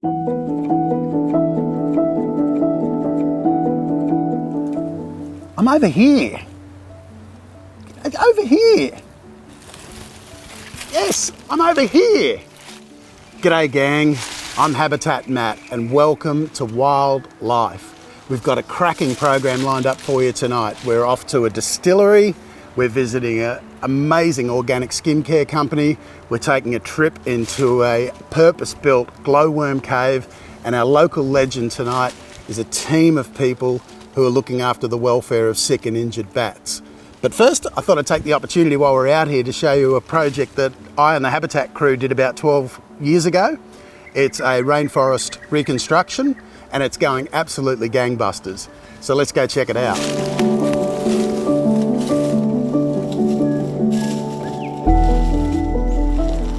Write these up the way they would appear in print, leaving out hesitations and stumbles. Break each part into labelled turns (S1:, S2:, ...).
S1: I'm over here. Over here. Yes, I'm over here. G'day gang, I'm Habitat Matt and welcome to Wildlife. We've got a cracking program lined up for you tonight. We're off to a distillery, we're visiting an amazing organic skincare company, we're taking a trip into a purpose-built glowworm cave, and our local legend tonight is a team of people who are looking after the welfare of sick and injured bats. But first, I thought I'd take the opportunity while we're out here to show you a project that I and the Habitat crew did about 12 years ago. It's a rainforest reconstruction and it's going absolutely gangbusters. So let's go check it out.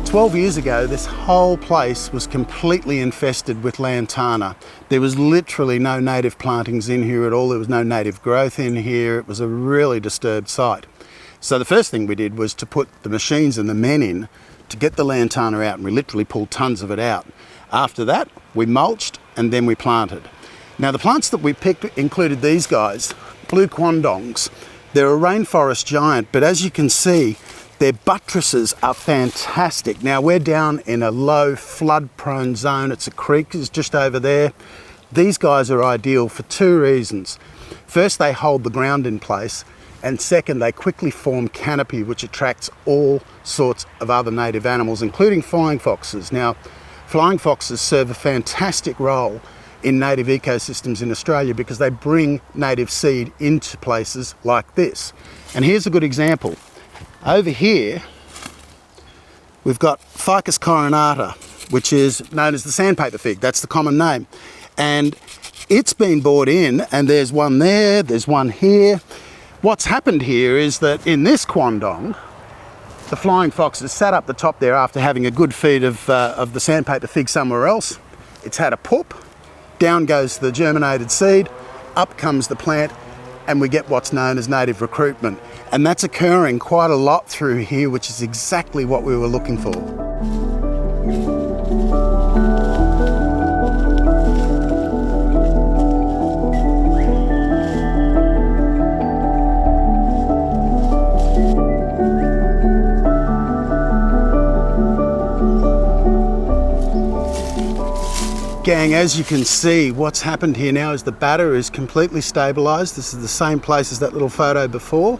S1: 12 years ago, this whole place was completely infested with lantana. There was literally no native plantings in here at all. There was no native growth in here. It was a really disturbed site. So the first thing we did was to put the machines and the men in to get the lantana out, and we literally pulled tons of it out. After that, we mulched and then we planted. Now the plants that we picked included these guys, blue quandongs. They're a rainforest giant, but as you can see, their buttresses are fantastic. Now we're down in a low flood-prone zone. It's a creek, it's just over there. These guys are ideal for two reasons. First, they hold the ground in place, and second, they quickly form canopy, which attracts all sorts of other native animals, including flying foxes. Now, flying foxes serve a fantastic role in native ecosystems in Australia because they bring native seed into places like this. And here's a good example. Over here, we've got Ficus coronata, which is known as the sandpaper fig. That's the common name. And it's been brought in, and there's one there, there's one here. What's happened here is that in this quandong, the flying fox has sat up the top there after having a good feed of the sandpaper fig somewhere else. It's had a poop, down goes the germinated seed, up comes the plant, and we get what's known as native recruitment. And that's occurring quite a lot through here, which is exactly what we were looking for. Gang, as you can see, what's happened here now is the batter is completely stabilised. This is the same place as that little photo before.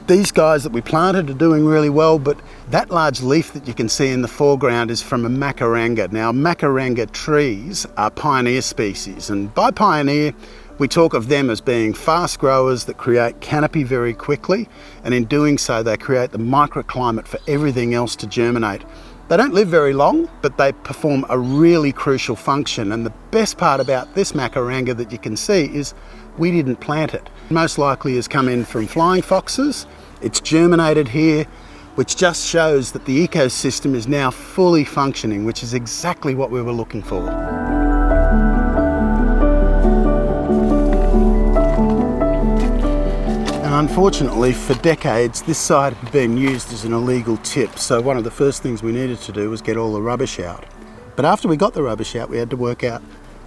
S1: These guys that we planted are doing really well, but that large leaf that you can see in the foreground is from a macaranga. Now, macaranga trees are pioneer species, and by pioneer, we talk of them as being fast growers that create canopy very quickly, and in doing so, they create the microclimate for everything else to germinate. They don't live very long, but they perform a really crucial function, and the best part about this macaranga that you can see is we didn't plant it. Most likely has come in from flying foxes. It's germinated here, which just shows that the ecosystem is now fully functioning, which is exactly what we were looking for. And unfortunately, for decades, this site had been used as an illegal tip, so one of the first things we needed to do was get all the rubbish out. But after we got the rubbish out, we had to work out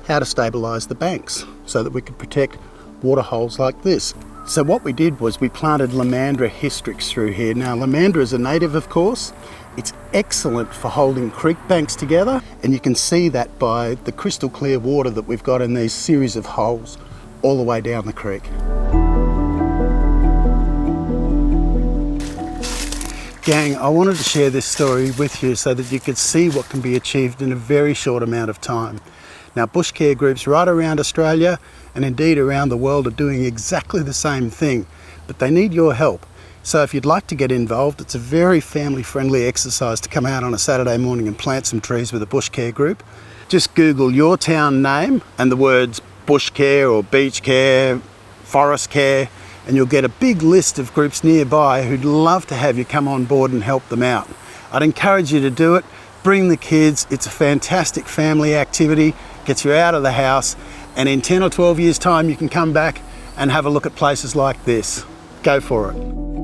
S1: how to stabilise the banks so that we could protect water holes like this. So what we did was we planted Lomandra hystrix through here. Now, Lomandra is a native, of course. It's excellent for holding creek banks together, and you can see that by the crystal clear water that we've got in these series of holes all the way down the creek. Gang, I wanted to share this story with you so that you could see what can be achieved in a very short amount of time. Now, bush care groups right around Australia and indeed around the world are doing exactly the same thing, but they need your help. So if you'd like to get involved, it's a very family-friendly exercise to come out on a Saturday morning and plant some trees with a bush care group. Just Google your town name and the words bush care or beach care, forest care, and you'll get a big list of groups nearby who'd love to have you come on board and help them out. I'd encourage you to do it. Bring the kids. It's a fantastic family activity, gets you out of the house, and in 10 or 12 years' time you can come back and have a look at places like this. Go for it.